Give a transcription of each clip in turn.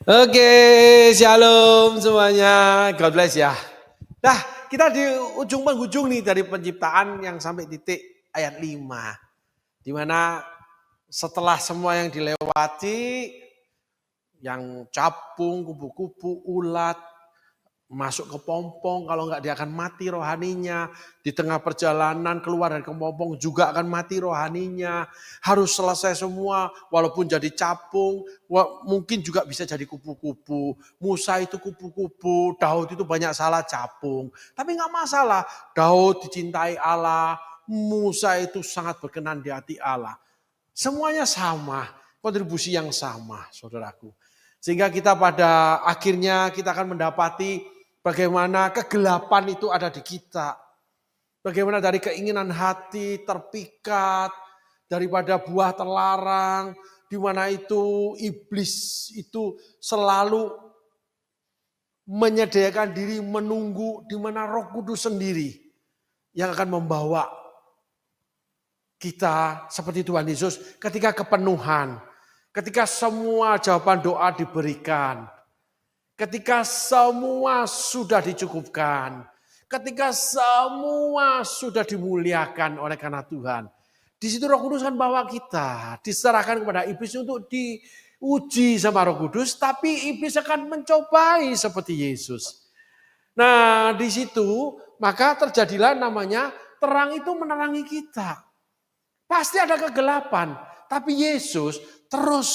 Oke, shalom semuanya. God bless ya. Nah, kita di ujung penghujung nih dari penciptaan yang sampai titik ayat 5. Di mana setelah semua yang dilewati, yang capung, kupu-kupu, ulat, masuk ke pompong, kalau enggak dia akan mati rohaninya. Di tengah perjalanan keluar dari kepompong juga akan mati rohaninya. Harus selesai semua, walaupun jadi capung, mungkin juga bisa jadi kupu-kupu. Musa itu kupu-kupu, Daud itu banyak salah capung. Tapi enggak masalah, Daud dicintai Allah, Musa itu sangat berkenan di hati Allah. Semuanya sama, kontribusi yang sama, saudaraku. Sehingga kita pada akhirnya kita akan mendapati bagaimana kegelapan itu ada di kita. Bagaimana dari keinginan hati terpikat, daripada buah terlarang, di mana itu iblis itu selalu menyediakan diri menunggu di mana Roh Kudus sendiri yang akan membawa kita seperti Tuhan Yesus ketika kepenuhan, ketika semua jawaban doa diberikan. Ketika semua sudah dicukupkan, ketika semua sudah dimuliakan oleh karena Tuhan. Di situ Roh Kudus akan bawa kita, diserahkan kepada iblis untuk diuji sama Roh Kudus, tapi iblis akan mencobai seperti Yesus. Nah, di situ maka terjadilah namanya terang itu menerangi kita. Pasti ada kegelapan, tapi Yesus terus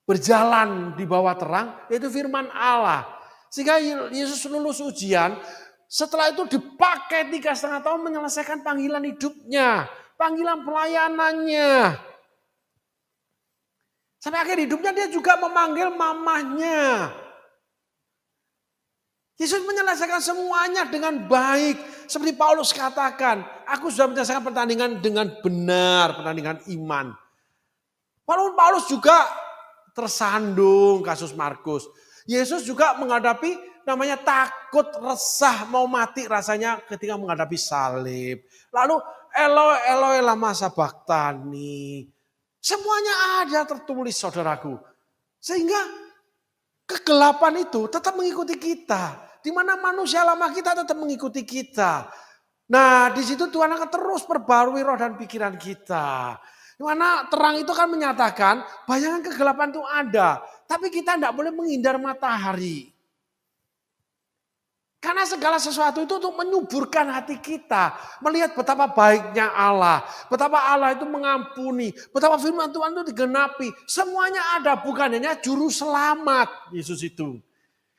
berjalan di bawah terang, yaitu firman Allah. Sehingga Yesus lulus ujian, setelah itu dipakai 3,5 tahun menyelesaikan panggilan hidupnya, panggilan pelayanannya. Sampai akhir hidupnya dia juga memanggil mamahnya. Yesus menyelesaikan semuanya dengan baik. Seperti Paulus katakan, aku sudah menyelesaikan pertandingan dengan benar, pertandingan iman. Walaupun Paulus juga tersandung kasus Markus. Yesus juga menghadapi namanya takut, resah, mau mati rasanya ketika menghadapi salib. Lalu Eloi, Eloi lama sabachthani. Semuanya ada tertulis saudaraku. Sehingga kegelapan itu tetap mengikuti kita. Di mana manusia lama kita tetap mengikuti kita. Nah, di situ Tuhan akan terus perbarui roh dan pikiran kita. Di mana terang itu kan menyatakan bayangan kegelapan itu ada. Tapi kita tidak boleh menghindar matahari. Karena segala sesuatu itu untuk menyuburkan hati kita. Melihat betapa baiknya Allah. Betapa Allah itu mengampuni. Betapa firman Tuhan itu digenapi. Semuanya ada, bukan hanya juru selamat Yesus itu.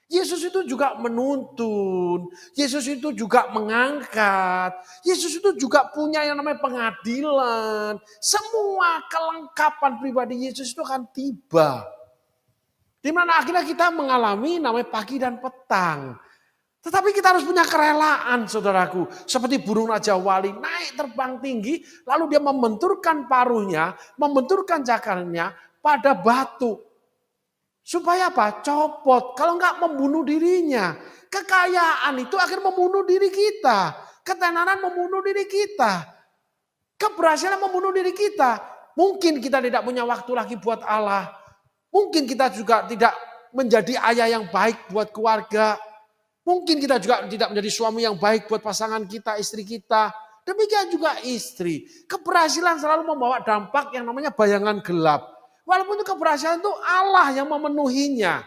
Yesus itu juga menuntun, Yesus itu juga mengangkat, Yesus itu juga punya yang namanya pengadilan. Semua kelengkapan pribadi Yesus itu akan tiba. Di mana akhirnya kita mengalami namanya pagi dan petang. Tetapi kita harus punya kerelaan saudaraku. Seperti burung Raja Wali naik terbang tinggi, lalu dia membenturkan paruhnya, membenturkan cakarnya pada batu. Supaya apa? Copot. Kalau enggak membunuh dirinya. Kekayaan itu akhirnya membunuh diri kita. Ketenaran membunuh diri kita. Keberhasilan membunuh diri kita. Mungkin kita tidak punya waktu lagi buat Allah. Mungkin kita juga tidak menjadi ayah yang baik buat keluarga. Mungkin kita juga tidak menjadi suami yang baik buat pasangan kita, istri kita. Demikian juga istri. Keberhasilan selalu membawa dampak yang namanya bayangan gelap. Walaupun itu keberhasilan itu Allah yang memenuhinya.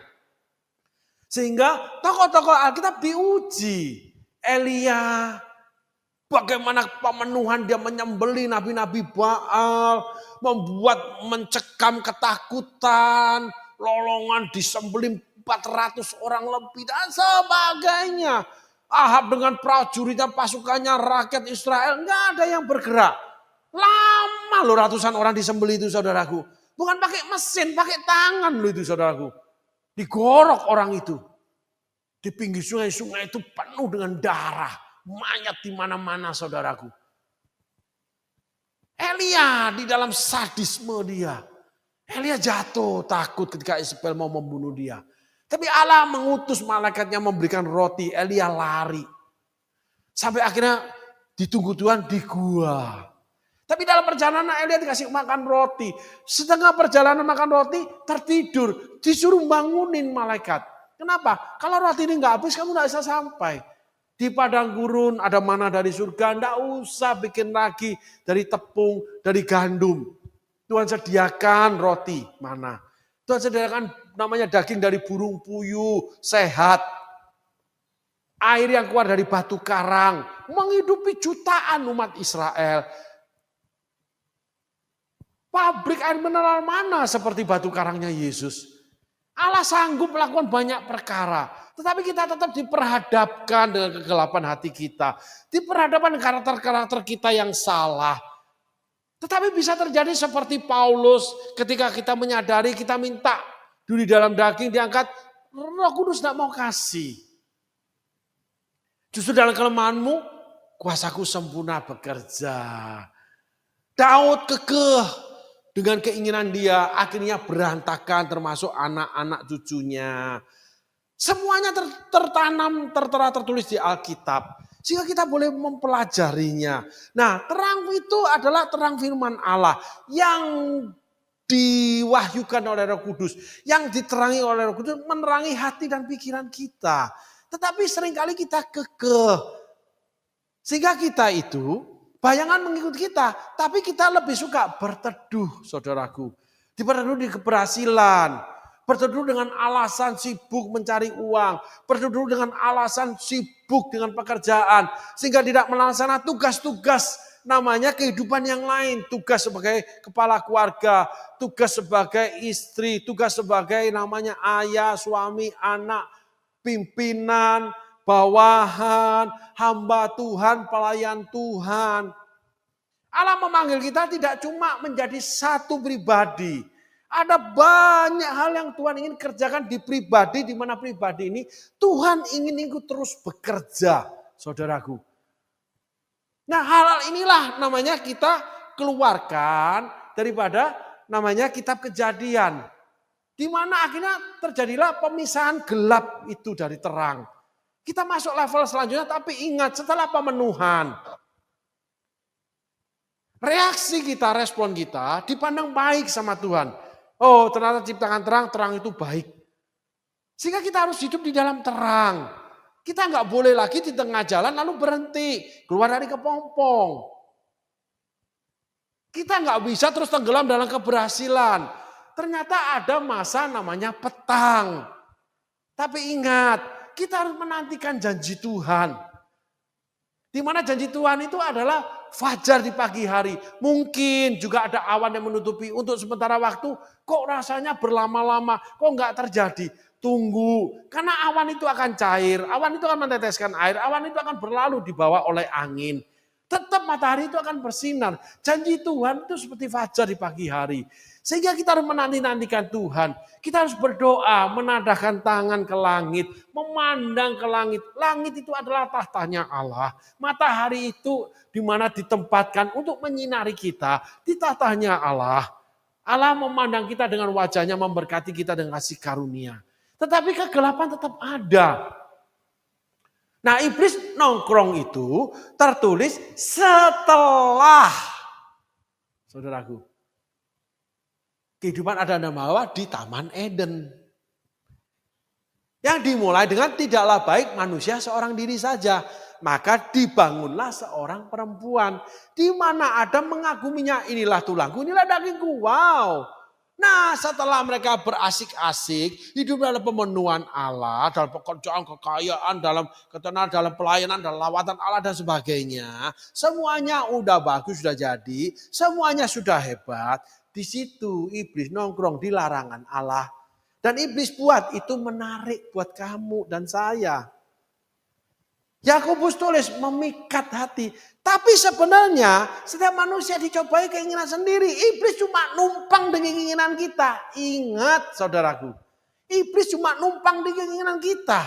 Sehingga tokoh-tokoh Alkitab diuji. Elia, bagaimana pemenuhan dia menyembelih nabi-nabi Baal. Membuat mencekam ketakutan. Lolongan disembelih 400 orang lebih dan sebagainya. Ahab dengan prajuritnya, pasukannya, rakyat Israel. Enggak ada yang bergerak. Lama loh ratusan orang disembelih itu saudaraku. Bukan pakai mesin, pakai tangan loh itu saudaraku. Digorok orang itu. Di pinggir sungai-sungai itu penuh dengan darah. Mayat di mana-mana saudaraku. Elia di dalam sadisme dia. Elia jatuh takut ketika Isabel mau membunuh dia. Tapi Allah mengutus malaikatnya memberikan roti. Elia lari. Sampai akhirnya ditunggu Tuhan di gua. Tapi dalam perjalanan Elia dikasih makan roti. Setengah perjalanan makan roti tertidur. Disuruh bangunin malaikat. Kenapa? Kalau roti ini nggak habis kamu nggak bisa sampai. Di padang gurun ada mana dari surga. Nggak usah bikin lagi dari tepung, dari gandum. Tuhan sediakan roti mana. Tuhan sediakan namanya daging dari burung puyuh. Sehat. Air yang keluar dari batu karang. Menghidupi jutaan umat Israel. Pabrik air mineral mana seperti batu karangnya Yesus? Allah sanggup melakukan banyak perkara. Tetapi kita tetap diperhadapkan dengan kegelapan hati kita. Diperhadapkan dengan karakter-karakter kita yang salah. Tetapi bisa terjadi seperti Paulus ketika kita menyadari kita minta duri dalam daging diangkat. Roh Kudus tidak mau kasih. Justru dalam kelemahanmu kuasaku sempurna bekerja. Daud kekeh. Dengan keinginan dia akhirnya berantakan termasuk anak-anak cucunya. Semuanya tertanam, tertera, tertulis di Alkitab. Sehingga kita boleh mempelajarinya. Nah, terang itu adalah terang firman Allah. Yang diwahyukan oleh Roh Kudus. Yang diterangi oleh Roh Kudus menerangi hati dan pikiran kita. Tetapi seringkali kita kekeh. Sehingga kita itu bayangan mengikut kita, tapi kita lebih suka berteduh, saudaraku. Berteduh di keberhasilan, berteduh dengan alasan sibuk mencari uang, berteduh dengan alasan sibuk dengan pekerjaan, sehingga tidak melaksanakan tugas-tugas namanya kehidupan yang lain. Tugas sebagai kepala keluarga, tugas sebagai istri, tugas sebagai namanya ayah, suami, anak, pimpinan, bawahan, hamba Tuhan, pelayan Tuhan. Allah memanggil kita tidak cuma menjadi satu pribadi. Ada banyak hal yang Tuhan ingin kerjakan di pribadi, di mana pribadi ini Tuhan ingin ikut terus bekerja, saudaraku. Nah, hal-hal inilah namanya kita keluarkan daripada namanya kitab Kejadian. Di mana akhirnya terjadilah pemisahan gelap itu dari terang. Kita masuk level selanjutnya, tapi ingat setelah pemenuhan. Reaksi kita, respon kita dipandang baik sama Tuhan. Oh, ternyata ciptakan terang, terang itu baik. Sehingga kita harus hidup di dalam terang. Kita nggak boleh lagi di tengah jalan lalu berhenti, keluar dari kepompong. Kita nggak bisa terus tenggelam dalam keberhasilan. Ternyata ada masa namanya petang. Tapi ingat, kita harus menantikan janji Tuhan. Di mana janji Tuhan itu adalah fajar di pagi hari. Mungkin juga ada awan yang menutupi untuk sementara waktu. Kok rasanya berlama-lama, kok nggak terjadi? Tunggu, karena awan itu akan cair. Awan itu akan meneteskan air. Awan itu akan berlalu dibawa oleh angin. Tetap matahari itu akan bersinar. Janji Tuhan itu seperti fajar di pagi hari. Sehingga kita harus menanti-nantikan Tuhan. Kita harus berdoa, menadahkan tangan ke langit, memandang ke langit. Langit itu adalah tahtanya Allah. Matahari itu di mana ditempatkan untuk menyinari kita di tahtanya Allah. Allah memandang kita dengan wajahnya, memberkati kita dengan kasih karunia. Tetapi kegelapan tetap ada. Nah, iblis nongkrong itu tertulis setelah, saudaraku, kehidupan Adam dan Hawa di Taman Eden. Yang dimulai dengan tidaklah baik manusia seorang diri saja. Maka dibangunlah seorang perempuan. Di mana Adam mengaguminya, inilah tulangku, inilah dagingku. Wow. Nah, setelah mereka berasik-asik, hidup dalam pemenuhan Allah, dalam pekerjaan, kekayaan, dalam ketenaran, dalam pelayanan, dalam lawatan Allah dan sebagainya. Semuanya udah bagus, sudah jadi. Semuanya sudah hebat. Di situ iblis nongkrong di larangan Allah. Dan iblis buat itu menarik buat kamu dan saya. Yakobus tulis memikat hati. Tapi sebenarnya setiap manusia dicobai keinginan sendiri. Iblis cuma numpang dengan keinginan kita. Ingat saudaraku. Iblis cuma numpang dengan keinginan kita.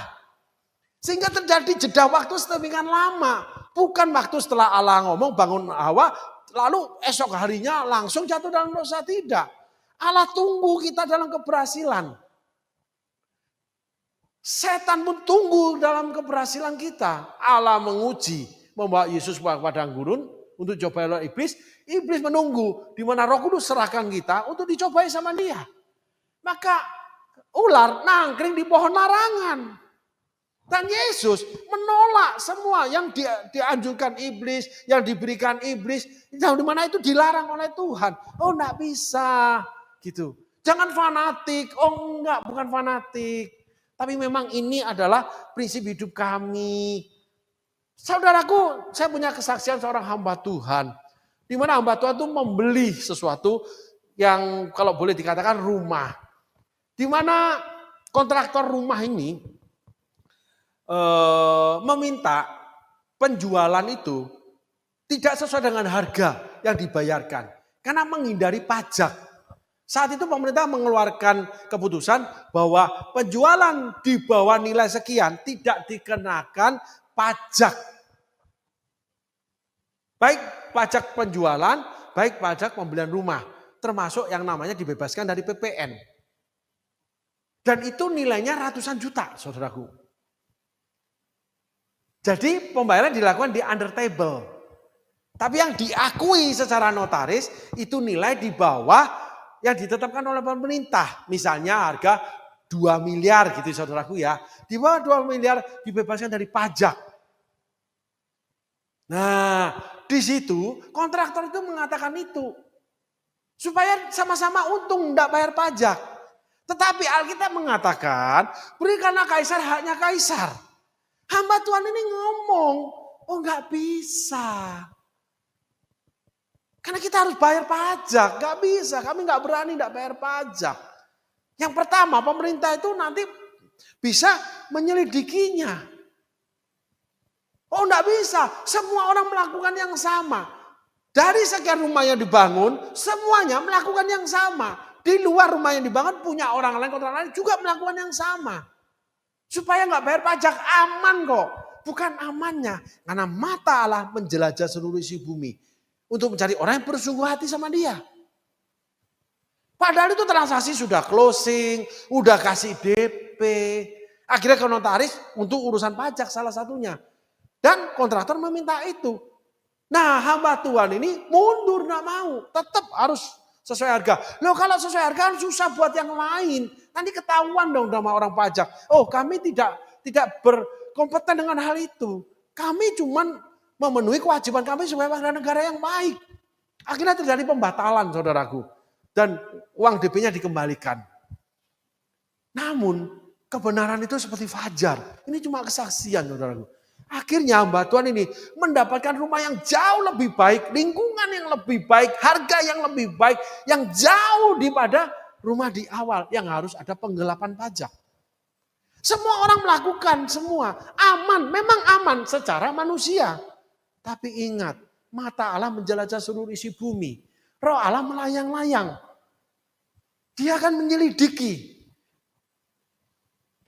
Sehingga terjadi jeda waktu sedemikian lama. Bukan waktu setelah Allah ngomong bangun Hawa. Lalu esok harinya langsung jatuh dalam dosa. Tidak. Allah tunggu kita dalam keberhasilan. Setan pun tunggu dalam keberhasilan kita. Allah menguji. Membawa Yesus ke padang gurun. untuk cobai oleh iblis. Iblis menunggu di mana Roh Kudus serahkan kita untuk dicobai sama dia. Maka ular nangkring di pohon larangan. Dan Yesus menolak semua yang dianjurkan iblis, yang diberikan iblis. Di mana itu dilarang oleh Tuhan. Oh enggak bisa gitu. Jangan fanatik. Oh enggak, bukan fanatik. Tapi memang ini adalah prinsip hidup kami. Saudaraku, saya punya kesaksian seorang hamba Tuhan. Di mana hamba Tuhan itu membeli sesuatu yang kalau boleh dikatakan rumah. Di mana kontraktor rumah ini meminta penjualan itu tidak sesuai dengan harga yang dibayarkan. Karena menghindari pajak. Saat itu pemerintah mengeluarkan keputusan bahwa penjualan di bawah nilai sekian tidak dikenakan pajak. Baik pajak penjualan, baik pajak pembelian rumah. Termasuk yang namanya dibebaskan dari PPN. Dan itu nilainya ratusan juta, saudaraku. Jadi pembayaran dilakukan di under table. Tapi yang diakui secara notaris itu nilai di bawah yang ditetapkan oleh pemerintah. Misalnya harga 2 miliar gitu saudaraku ya. Di bawah 2 miliar dibebaskan dari pajak. Nah di situ kontraktor itu mengatakan itu. Supaya sama-sama untung tidak bayar pajak. Tetapi Alkitab mengatakan berikanlah kaisar haknya kaisar. Hamba Tuhan ini ngomong, oh nggak bisa. Karena kita harus bayar pajak, nggak bisa. Kami nggak berani nggak bayar pajak. Yang pertama, pemerintah itu nanti bisa menyelidikinya. Oh nggak bisa, semua orang melakukan yang sama. Dari sekian rumah yang dibangun, semuanya melakukan yang sama. Di luar rumah yang dibangun punya orang lain, kontrak lain juga melakukan yang sama. Supaya nggak bayar pajak, aman kok. Bukan amannya. Karena mata Allah menjelajah seluruh isi bumi. Untuk mencari orang yang bersungguh hati sama dia. Padahal itu transaksi sudah closing, udah kasih DP. Akhirnya ke notaris untuk urusan pajak salah satunya. Dan kontraktor meminta itu. Nah hamba Tuhan ini mundur gak mau. Tetap harus sesuai harga. Loh kalau sesuai harga kan susah buat yang lain. Nanti ketahuan dong sama orang pajak. Oh kami tidak berkompeten dengan hal itu. Kami cuman memenuhi kewajiban kami sebagai warga negara yang baik. Akhirnya terjadi pembatalan saudaraku. Dan uang DP-nya dikembalikan. Namun kebenaran itu seperti fajar. Ini cuma kesaksian saudaraku. Akhirnya hamba Tuhan ini mendapatkan rumah yang jauh lebih baik, lingkungan yang lebih baik, harga yang lebih baik, yang jauh daripada rumah di awal yang harus ada penggelapan pajak. Semua orang melakukan semua, aman, memang aman secara manusia. Tapi ingat, mata Allah menjelajah seluruh isi bumi. Roh Allah melayang-layang. Dia akan menyelidiki.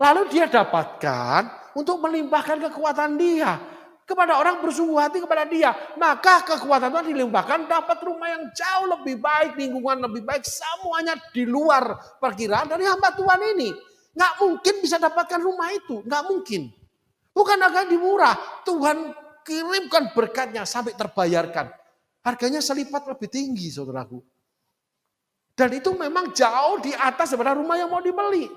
Lalu dia dapatkan untuk melimpahkan kekuatan dia kepada orang bersungguh hati kepada dia. Maka kekuatan Tuhan dilimpahkan dapat rumah yang jauh lebih baik, lingkungan lebih baik. Semuanya di luar perkiraan dari hamba Tuhan ini. Nggak mungkin bisa dapatkan rumah itu, nggak mungkin. Bukan harganya murah, Tuhan kirimkan berkatnya sampai terbayarkan. Harganya selipat lebih tinggi saudaraku. Dan itu memang jauh di atas daripada rumah yang mau dibeli.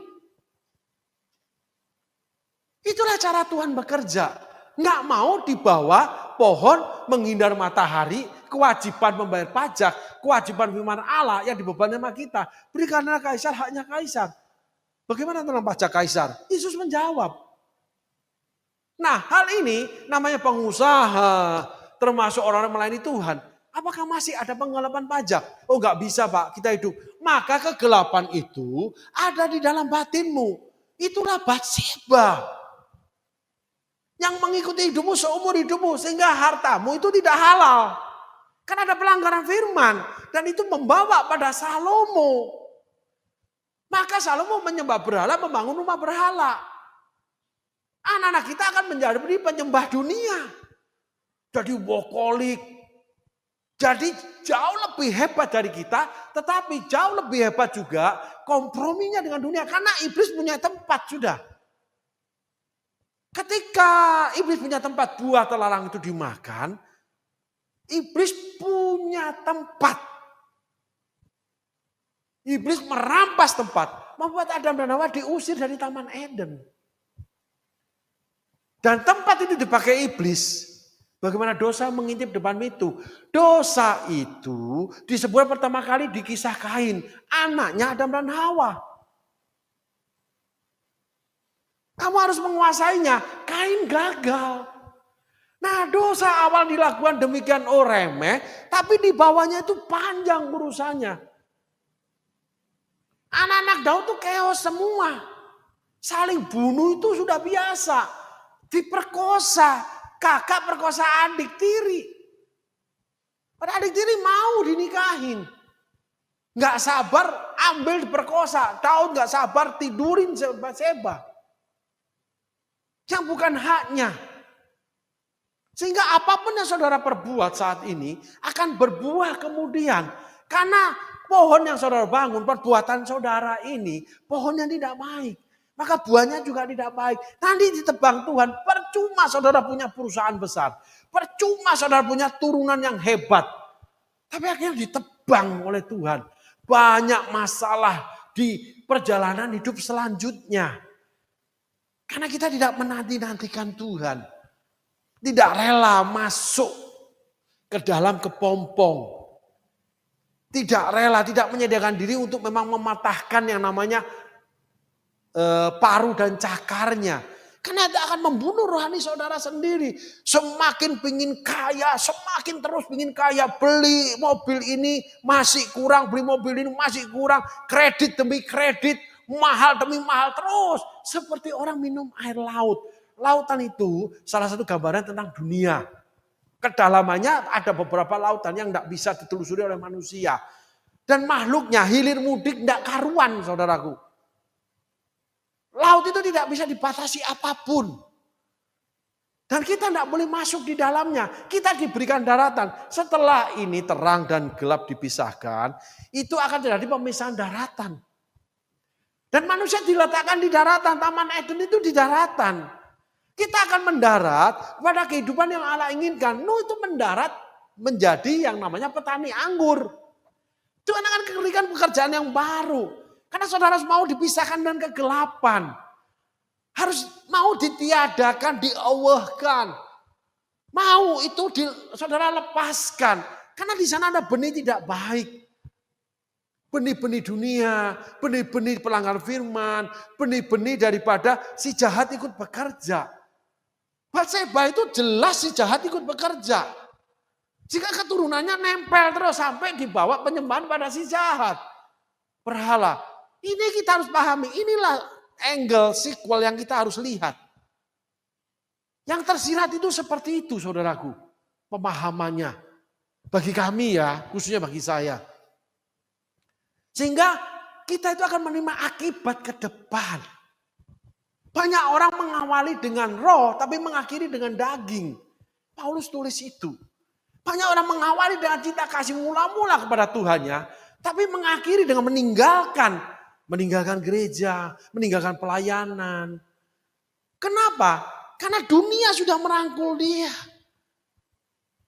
Itulah cara Tuhan bekerja. Nggak mau di bawah pohon menghindar matahari, kewajiban membayar pajak, kewajiban firman Allah yang dibebankan sama kita. Berikanlah kaisar haknya kaisar. Bagaimana tentang pajak kaisar? Yesus menjawab. Nah hal ini namanya pengusaha, termasuk orang-orang melayani Tuhan. Apakah masih ada penggelapan pajak? Oh nggak bisa Pak, kita hidup. Maka kegelapan itu ada di dalam batinmu. Itulah Batseba. Yang mengikuti hidupmu seumur hidupmu. Sehingga hartamu itu tidak halal. Karena ada pelanggaran firman. Dan itu membawa pada Salomo. Maka Salomo menyembah berhala, membangun rumah berhala. Anak-anak kita akan menjadi penyembah dunia. Jadi workoholik. Jadi jauh lebih hebat dari kita. Tetapi jauh lebih hebat juga komprominya dengan dunia. Karena iblis punya tempat sudah. Ketika iblis punya tempat buah terlarang itu dimakan, Iblis punya tempat. Iblis merampas tempat. Membuat Adam dan Hawa diusir dari Taman Eden. Dan tempat itu dipakai iblis. Bagaimana dosa mengintip depan pintu. Dosa itu disebut pertama kali di kisah Kain. Anaknya Adam dan Hawa. Kamu harus menguasainya. Kain gagal. Nah, dosa awal dilakukan demikian remeh, tapi di bawahnya itu panjang urusannya. Anak-anak Daud itu keos semua. Saling bunuh itu sudah biasa. Diperkosa, kakak perkosa adik tiri. Pada adik tiri mau dinikahin. Gak sabar ambil diperkosa. Daud gak sabar tidurin Seba. Yang bukan haknya. Sehingga apapun yang saudara perbuat saat ini akan berbuah kemudian. Karena pohon yang saudara bangun, perbuatan saudara ini, pohon yang tidak baik. Maka buahnya juga tidak baik. Nanti ditebang Tuhan, percuma saudara punya perusahaan besar. Percuma saudara punya turunan yang hebat. Tapi akhirnya ditebang oleh Tuhan. Banyak masalah di perjalanan hidup selanjutnya. Karena kita tidak menanti-nantikan Tuhan. Tidak rela masuk ke dalam kepompong. Tidak rela, tidak menyediakan diri untuk memang mematahkan yang namanya paru dan cakarnya. Karena itu akan membunuh rohani saudara sendiri. Semakin pingin kaya, semakin terus pingin kaya. Beli mobil ini masih kurang, beli mobil ini masih kurang. Kredit demi kredit, mahal demi mahal terus. Seperti orang minum air laut. Lautan itu salah satu gambaran tentang dunia. Kedalamannya ada beberapa lautan yang tidak bisa ditelusuri oleh manusia. Dan makhluknya hilir mudik tidak karuan saudaraku. Laut itu tidak bisa dibatasi apapun. Dan kita tidak boleh masuk di dalamnya. Kita diberikan daratan. Setelah ini terang dan gelap dipisahkan. Itu akan terjadi pemisahan daratan. Dan manusia diletakkan di daratan. Taman Eden itu di daratan. Kita akan mendarat pada kehidupan yang Allah inginkan. Nuh itu mendarat menjadi yang namanya petani anggur. Tuhan akan memberikan pekerjaan yang baru. Karena saudara harus mau dipisahkan dengan kegelapan. Harus mau ditiadakan, diawahkan. Mau itu saudara lepaskan. Karena di sana ada benih tidak baik. Benih-benih dunia, benih-benih pelanggaran firman, benih-benih daripada si jahat ikut bekerja. Batseba itu jelas si jahat ikut bekerja. Jika keturunannya nempel terus sampai dibawa penyembahan pada si jahat. Berhala. Ini kita harus pahami. Inilah angle sequel yang kita harus lihat. Yang tersirat itu seperti itu saudaraku. Pemahamannya. Bagi kami ya, khususnya bagi saya. Sehingga kita itu akan menerima akibat ke depan. Banyak orang mengawali dengan roh tapi mengakhiri dengan daging. Paulus tulis itu. Banyak orang mengawali dengan cinta kasih mula-mula kepada Tuhannya. Tapi mengakhiri dengan meninggalkan gereja, meninggalkan pelayanan. Kenapa? Karena dunia sudah merangkul dia.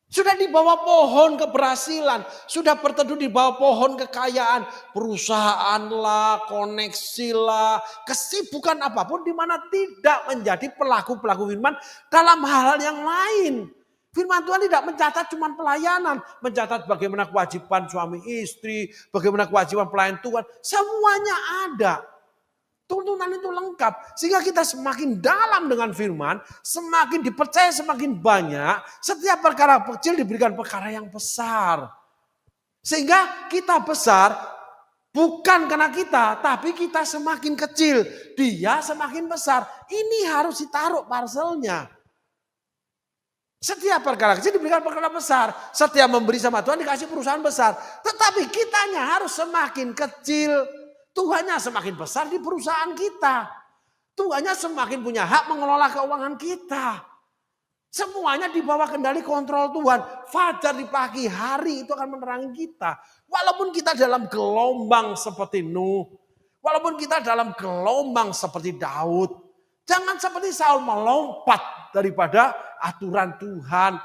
Sudah di bawah pohon keberhasilan. Sudah berteduh di bawah pohon kekayaan. Perusahaan lah, koneksi lah. Kesibukan apapun di mana tidak menjadi pelaku-pelaku firman dalam hal-hal yang lain. Firman Tuhan tidak mencatat cuma pelayanan. Mencatat bagaimana kewajiban suami istri. Bagaimana kewajiban pelayan Tuhan. Semuanya ada. Tuntunan itu lengkap. Sehingga kita semakin dalam dengan firman. Semakin dipercaya semakin banyak. Setiap perkara kecil diberikan perkara yang besar. Sehingga kita besar. Bukan karena kita. Tapi kita semakin kecil. Dia semakin besar. Ini harus ditaruh parselnya. Setiap perkara kecil diberikan perkara besar. Setiap memberi sama Tuhan dikasih perusahaan besar. Tetapi kitanya harus semakin kecil. Tuhannya semakin besar di perusahaan kita. Tuhannya semakin punya hak mengelola keuangan kita. Semuanya di bawah kendali kontrol Tuhan. Fajar di pagi hari itu akan menerangi kita. Walaupun kita dalam gelombang seperti Nuh. Walaupun kita dalam gelombang seperti Daud. Jangan seperti Saul melompat daripada aturan Tuhan.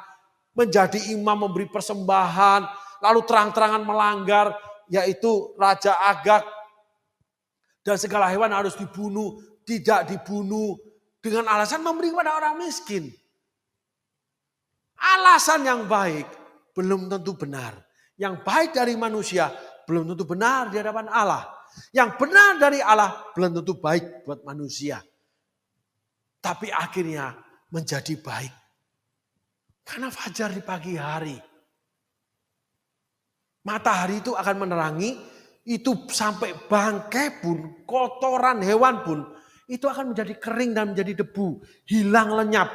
menjadi imam memberi persembahan, lalu terang-terangan melanggar, yaitu Raja Agag dan segala hewan harus dibunuh, tidak dibunuh dengan alasan memberi kepada orang miskin. Alasan yang baik belum tentu benar. Yang baik dari manusia belum tentu benar di hadapan Allah. Yang benar dari Allah belum tentu baik buat manusia. Tapi akhirnya menjadi baik. Karena fajar di pagi hari. Matahari itu akan menerangi, itu sampai bangkai pun, kotoran hewan pun, itu akan menjadi kering dan menjadi debu. Hilang lenyap.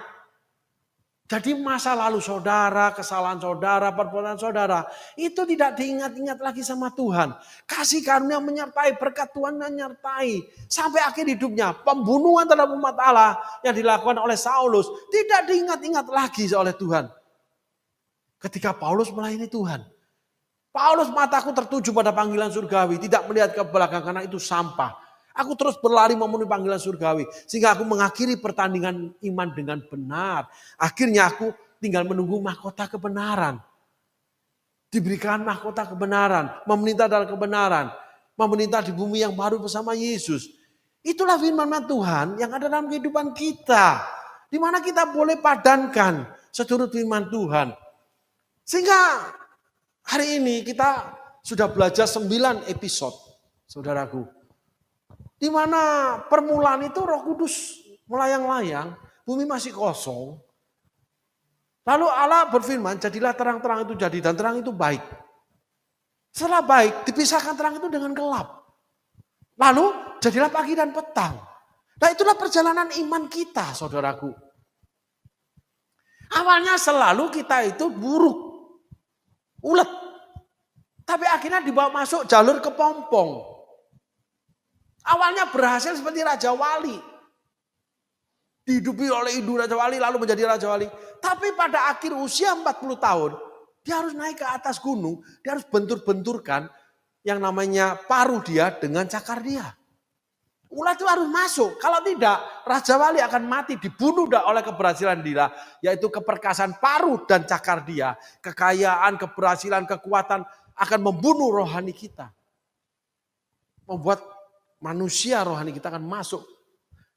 Jadi masa lalu saudara, kesalahan saudara, perbuatan saudara, itu tidak diingat-ingat lagi sama Tuhan. Kasih karunia menyertai, berkat Tuhan menyertai. Sampai akhir hidupnya, pembunuhan terhadap umat Allah yang dilakukan oleh Saulus, tidak diingat-ingat lagi oleh Tuhan. Ketika Paulus melayani Tuhan. Paulus, mataku tertuju pada panggilan surgawi, tidak melihat ke belakang karena itu sampah. Aku terus berlari memenuhi panggilan surgawi. Sehingga aku mengakhiri pertandingan iman dengan benar. Akhirnya aku tinggal menunggu mahkota kebenaran. Diberikan mahkota kebenaran. Memerintah dalam kebenaran. Memerintah di bumi yang baru bersama Yesus. Itulah firman Tuhan yang ada dalam kehidupan kita. Di mana kita boleh padankan seturut firman Tuhan. Sehingga hari ini kita sudah belajar 9 episode, saudaraku. Di mana permulaan itu Roh Kudus melayang-layang, bumi masih kosong. Lalu Allah berfirman, jadilah terang-terang itu jadi, dan terang itu baik. Setelah baik, dipisahkan terang itu dengan gelap. Lalu jadilah pagi dan petang. Nah itulah perjalanan iman kita, saudaraku. Awalnya selalu kita itu buruk, ulet. Tapi akhirnya dibawa masuk jalur kepompong. Awalnya berhasil seperti Raja Wali. Dihidupi oleh ibu Raja Wali lalu menjadi Raja Wali. Tapi pada akhir usia 40 tahun, dia harus naik ke atas gunung. Dia harus bentur-benturkan yang namanya paruh dia dengan cakar dia. Ulat itu harus masuk. Kalau tidak, Raja Wali akan mati dibunuh oleh keberhasilan dia. Yaitu keperkasaan paruh dan cakar dia. Kekayaan, keberhasilan, kekuatan akan membunuh rohani kita. Membuat manusia rohani kita akan masuk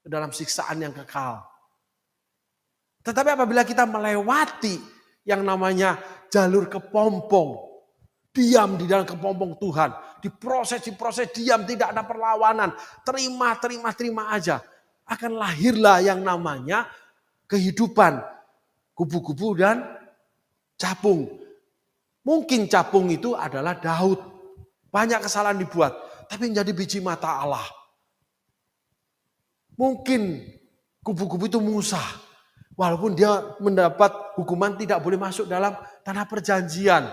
ke dalam siksaan yang kekal. Tetapi apabila kita melewati yang namanya jalur kepompong, diam di dalam kepompong Tuhan, diproses diam, tidak ada perlawanan, terima aja, akan lahirlah yang namanya kehidupan kubu-kubu dan capung. Mungkin capung itu adalah Daud, banyak kesalahan dibuat. Tapi menjadi biji mata Allah. Mungkin kubu-kubu itu Musa. Walaupun dia mendapat hukuman tidak boleh masuk dalam tanah perjanjian.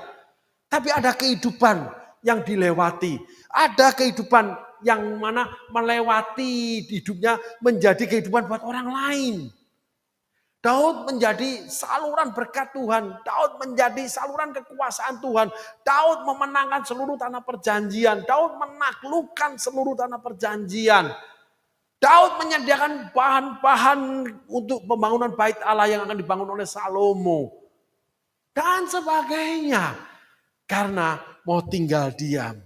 Tapi ada kehidupan yang dilewati. Ada kehidupan yang mana melewati hidupnya menjadi kehidupan buat orang lain. Daud menjadi saluran berkat Tuhan. Daud menjadi saluran kekuasaan Tuhan. Daud memenangkan seluruh tanah perjanjian. Daud menaklukkan seluruh tanah perjanjian. Daud menyediakan bahan-bahan untuk pembangunan bait Allah yang akan dibangun oleh Salomo. Dan sebagainya. Karena mau tinggal diam.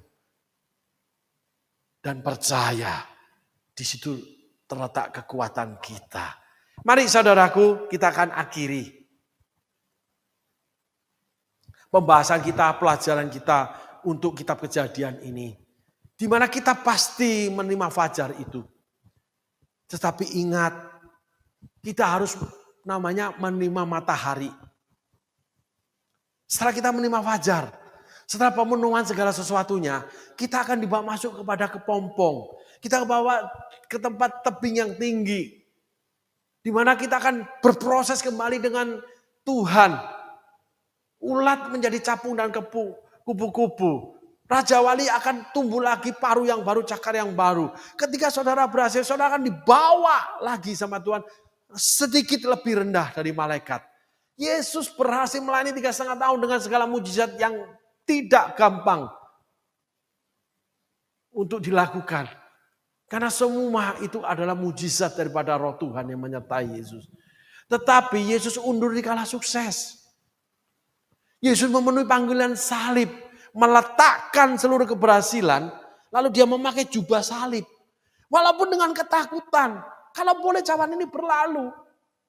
Dan percaya. Di situ terletak kekuatan kita. Mari saudaraku, kita akan akhiri pembahasan kita, pelajaran kita untuk kitab Kejadian ini. Di mana kita pasti menerima fajar itu. Tetapi ingat, kita harus namanya menerima matahari. Setelah kita menerima fajar, setelah pemenuhan segala sesuatunya, kita akan dibawa masuk kepada kepompong. Kita bawa ke tempat tebing yang tinggi. Di mana kita akan berproses kembali dengan Tuhan. Ulat menjadi capung dan kupu-kupu. Raja Wali akan tumbuh lagi paruh yang baru, cakar yang baru. Ketika saudara berhasil, saudara akan dibawa lagi sama Tuhan. Sedikit lebih rendah dari malaikat. Yesus berhasil melayani 3,5 tahun dengan segala mujizat yang tidak gampang untuk dilakukan. Karena semua itu adalah mujizat daripada roh Tuhan yang menyertai Yesus. Tetapi Yesus undur di kala sukses. Yesus memenuhi panggilan salib, meletakkan seluruh keberhasilan, lalu dia memakai jubah salib. Walaupun dengan ketakutan, kalau boleh cawan ini berlalu,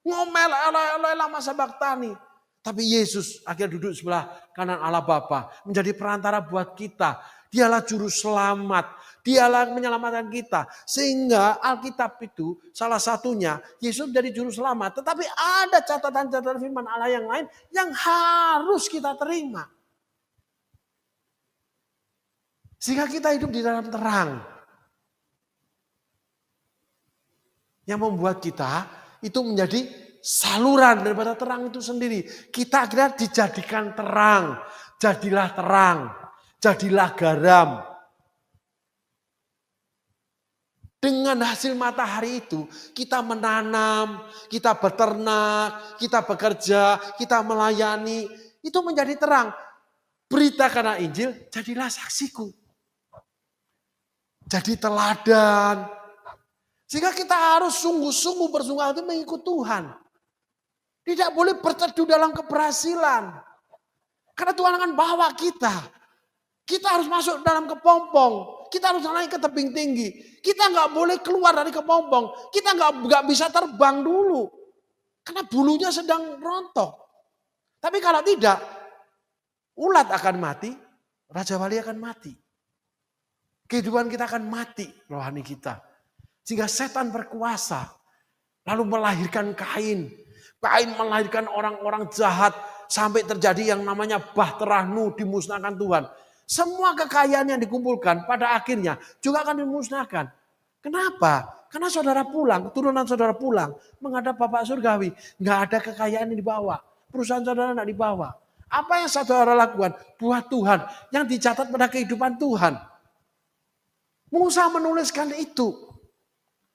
ngomel Eloi lama sabaktani. Tapi Yesus akhirnya duduk sebelah kanan Allah Bapa, menjadi perantara buat kita. Dialah juru selamat, dialah menyelamatkan kita. Sehingga Alkitab itu salah satunya Yesus menjadi juru selamat. Tetapi ada catatan-catatan firman Allah yang lain yang harus kita terima. Sehingga kita hidup di dalam terang. Yang membuat kita itu menjadi saluran daripada terang itu sendiri. Kita akhirnya dijadikan terang. Jadilah terang. Jadilah garam. Dengan hasil matahari itu kita menanam, kita beternak, kita bekerja, kita melayani. Itu menjadi terang. Beritakanlah Injil, jadilah saksiku. Jadi teladan. Sehingga kita harus sungguh-sungguh bersungguh-hati mengikut Tuhan. Tidak boleh berteduh dalam keberhasilan. Karena Tuhan akan bawa kita. Kita harus masuk dalam kepompong. Kita harus naik ke tebing tinggi. Kita nggak boleh keluar dari kepompong. Kita nggak bisa terbang dulu. Karena bulunya sedang rontok. Tapi kalau tidak, ulat akan mati, Raja Wali akan mati. Kehidupan kita akan mati, rohani kita. Sehingga setan berkuasa. Lalu melahirkan Kain. Kain melahirkan orang-orang jahat. Sampai terjadi yang namanya Bahtera Nuh dimusnahkan Tuhan. Semua kekayaan yang dikumpulkan pada akhirnya juga akan dimusnahkan. Kenapa? Karena saudara pulang, keturunan saudara pulang. Menghadap Bapak Surgawi. Nggak ada kekayaan yang dibawa. Perusahaan saudara nggak dibawa. Apa yang saudara lakukan? Buat Tuhan. Yang dicatat pada kehidupan Tuhan. Musa menuliskan itu.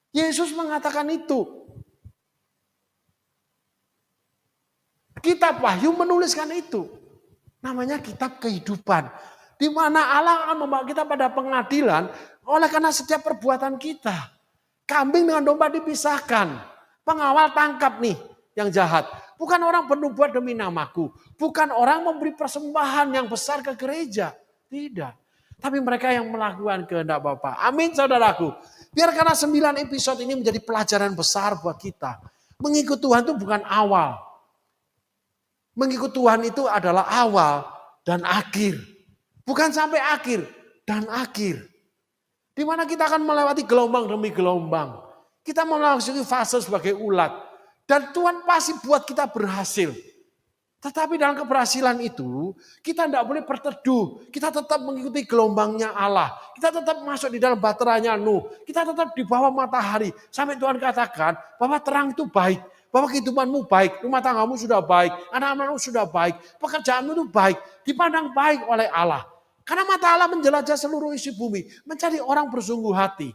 Yesus mengatakan itu. Kitab Wahyu menuliskan itu. Namanya kitab kehidupan. Di mana Allah akan membawa kita pada pengadilan oleh karena setiap perbuatan kita. Kambing dengan domba dipisahkan. Pengawal tangkap nih yang jahat. Bukan orang bernubuat demi namaku. Bukan orang memberi persembahan yang besar ke gereja. Tidak. Tapi mereka yang melakukan kehendak Bapa. Amin saudaraku. Biar karena 9 episode ini menjadi pelajaran besar buat kita. Mengikut Tuhan itu bukan awal. Mengikut Tuhan itu adalah awal dan akhir. Bukan sampai akhir dan akhir. Di mana kita akan melewati gelombang demi gelombang. Kita memasuki fase sebagai ulat. Dan Tuhan pasti buat kita berhasil. Tetapi dalam keberhasilan itu, kita tidak boleh berteduh. Kita tetap mengikuti gelombangnya Allah. Kita tetap masuk di dalam baterainya Nuh. Kita tetap di bawah matahari. Sampai Tuhan katakan bahwa terang itu baik. Bahwa kehidupanmu baik, rumah tanggamu sudah baik, anak-anakmu sudah baik, pekerjaanmu itu baik, dipandang baik oleh Allah. Karena mata Allah menjelajah seluruh isi bumi, mencari orang bersungguh hati.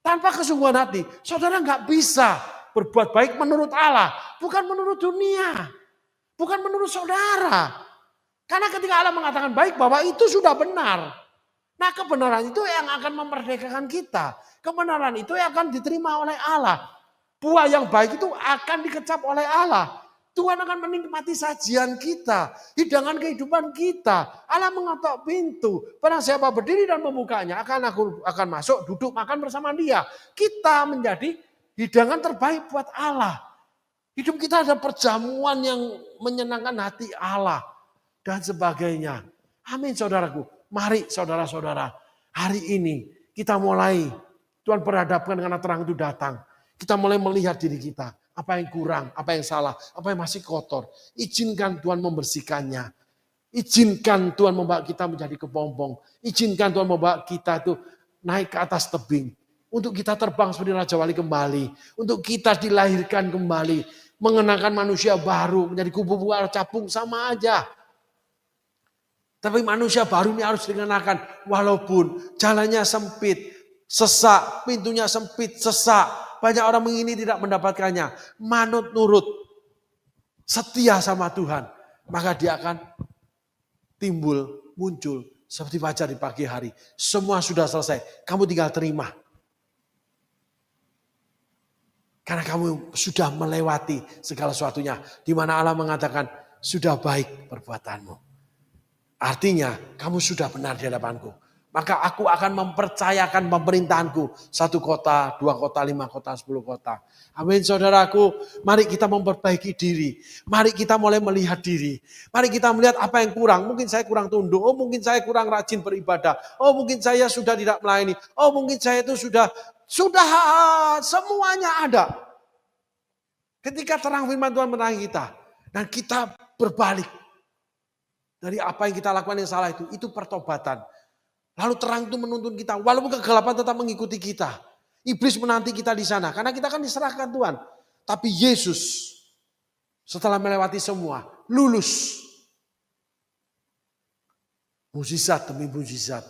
Tanpa kesungguhan hati, saudara nggak bisa berbuat baik menurut Allah, bukan menurut dunia, bukan menurut saudara. Karena ketika Allah mengatakan baik, bahwa itu sudah benar. Nah kebenaran itu yang akan memerdekakan kita. Kebenaran itu yang akan diterima oleh Allah. Buah yang baik itu akan dikecap oleh Allah. Tuhan akan menikmati sajian kita. Hidangan kehidupan kita. Allah mengetok pintu. Barang siapa berdiri dan membukanya akan masuk, duduk, makan bersama dia. Kita menjadi hidangan terbaik buat Allah. Hidup kita ada perjamuan yang menyenangkan hati Allah. Dan sebagainya. Amin saudaraku. Mari saudara-saudara. Hari ini kita mulai. Tuhan perhadapkan dengan terang itu datang. Kita mulai melihat diri kita. Apa yang kurang, apa yang salah, apa yang masih kotor. Izinkan Tuhan membersihkannya. Izinkan Tuhan membawa kita menjadi kepompong. Izinkan Tuhan membawa kita itu naik ke atas tebing. Untuk kita terbang seperti Raja Wali kembali. Untuk kita dilahirkan kembali. Mengenakan manusia baru. Menjadi kubu-kubu capung sama aja. Tapi manusia baru ini harus dikenakan. Walaupun jalannya sempit. Sesak, pintunya sempit, sesak. Banyak orang mengingini tidak mendapatkannya. Manut nurut. Setia sama Tuhan. Maka dia akan timbul, muncul. Seperti fajar di pagi hari. Semua sudah selesai. Kamu tinggal terima. Karena kamu sudah melewati segala sesuatunya. Di mana Allah mengatakan, sudah baik perbuatanmu. Artinya kamu sudah benar di hadapanku. Maka aku akan mempercayakan pemerintahanku. 1 kota, 2 kota, 5 kota, 10 kota. Amin saudaraku. Mari kita memperbaiki diri. Mari kita mulai melihat diri. Mari kita melihat apa yang kurang. Mungkin saya kurang tunduk. Oh mungkin saya kurang rajin beribadah. Oh mungkin saya sudah tidak melayani. Oh mungkin saya itu sudah semuanya ada. Ketika terang firman Tuhan menerangi kita. Dan kita berbalik. Dari apa yang kita lakukan yang salah itu pertobatan. Lalu terang itu menuntun kita. Walaupun kegelapan tetap mengikuti kita. Iblis menanti kita di sana. Karena kita kan diserahkan Tuhan. Tapi Yesus setelah melewati semua. Lulus. Mukjizat demi mukjizat.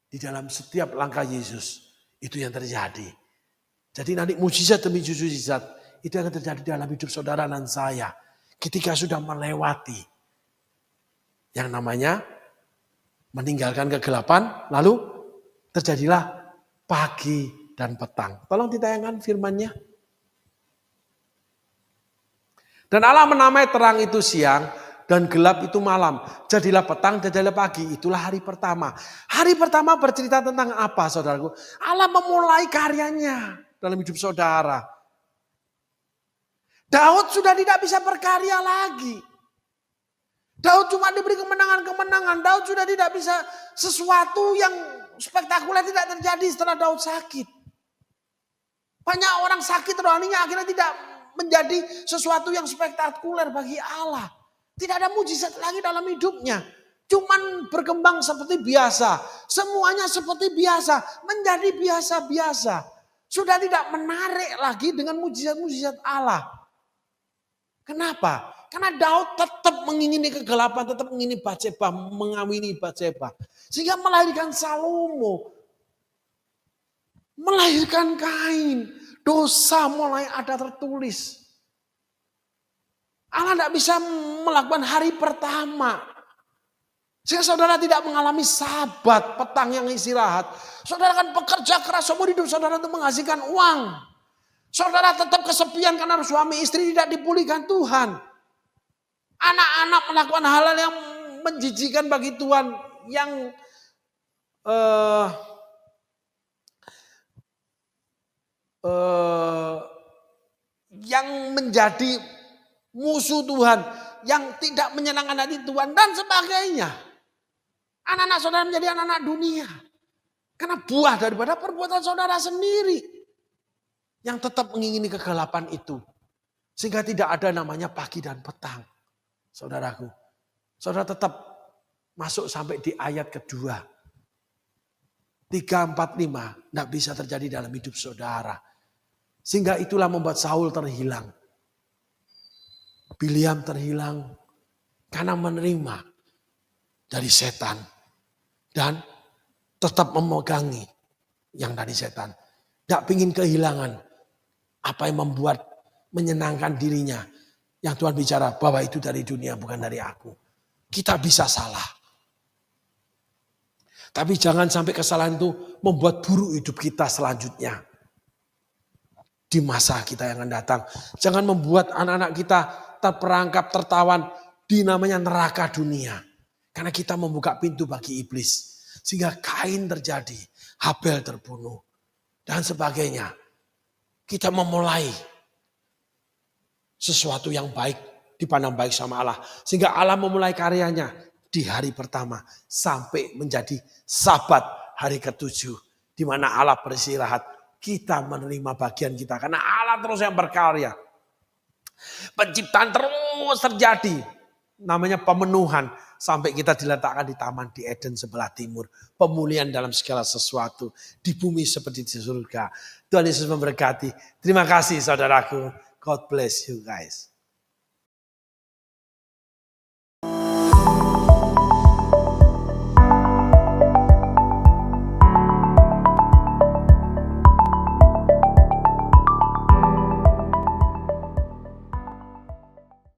Di dalam setiap langkah Yesus. Itu yang terjadi. Jadi nanti mukjizat demi mukjizat. Itu yang akan terjadi dalam hidup saudara dan saya. Ketika sudah melewati. Yang namanya meninggalkan kegelapan, lalu terjadilah pagi dan petang. Tolong ditayangkan firman-Nya. Dan Allah menamai terang itu siang dan gelap itu malam. Jadilah petang, jadilah pagi. Itulah hari pertama. Hari pertama bercerita tentang apa saudaraku? Allah memulai karyanya dalam hidup saudara. Daud sudah tidak bisa berkarya lagi. Daud cuma diberi kemenangan-kemenangan. Daud sudah tidak bisa sesuatu yang spektakuler tidak terjadi setelah Daud sakit. Banyak orang sakit rohaninya akhirnya tidak menjadi sesuatu yang spektakuler bagi Allah. Tidak ada mujizat lagi dalam hidupnya. Cuman berkembang seperti biasa. Semuanya seperti biasa. Menjadi biasa-biasa. Sudah tidak menarik lagi dengan mujizat-mujizat Allah. Kenapa? Karena Daud tetap mengingini kegelapan, tetap mengingini Batseba, mengawini Batseba. Sehingga melahirkan Salomo. Melahirkan Kain. Dosa mulai ada tertulis. Allah tidak bisa melakukan hari pertama. Sehingga saudara tidak mengalami sabat, petang yang istirahat. Saudara akan bekerja keras seumur hidup saudara untuk menghasilkan uang. Saudara tetap kesepian karena suami istri tidak dipulihkan Tuhan. Anak-anak melakukan hal-hal yang menjijikan bagi Tuhan. Yang menjadi musuh Tuhan. Yang tidak menyenangkan hati Tuhan dan sebagainya. Anak-anak saudara menjadi anak-anak dunia. Karena buah daripada perbuatan saudara sendiri. Yang tetap mengingini kegelapan itu. Sehingga tidak ada namanya pagi dan petang. Saudaraku, saudara tetap masuk sampai di ayat kedua. 3, 4, 5 tidak bisa terjadi dalam hidup saudara. Sehingga itulah membuat Saul terhilang. Bileam terhilang karena menerima dari setan. Dan tetap memegangi yang dari setan. Tidak ingin kehilangan apa yang membuat menyenangkan dirinya. Yang Tuhan bicara bahwa itu dari dunia bukan dari aku. Kita bisa salah. Tapi jangan sampai kesalahan itu membuat buruk hidup kita selanjutnya. Di masa kita yang akan datang. Jangan membuat anak-anak kita terperangkap, tertawan di namanya neraka dunia. Karena kita membuka pintu bagi iblis. Sehingga Kain terjadi, Habel terbunuh. Dan sebagainya. Kita memulai sesuatu yang baik dipandang baik sama Allah. Sehingga Allah memulai karyanya di hari pertama sampai menjadi Sabat hari ke-7. Di mana Allah beristirahat. Kita menerima bagian kita. Karena Allah terus yang berkarya. Penciptaan terus terjadi. Namanya pemenuhan. Sampai kita diletakkan di taman di Eden sebelah timur. Pemulihan dalam segala sesuatu. Di bumi seperti di surga. Tuhan Yesus memberkati. Terima kasih saudaraku. God bless you guys.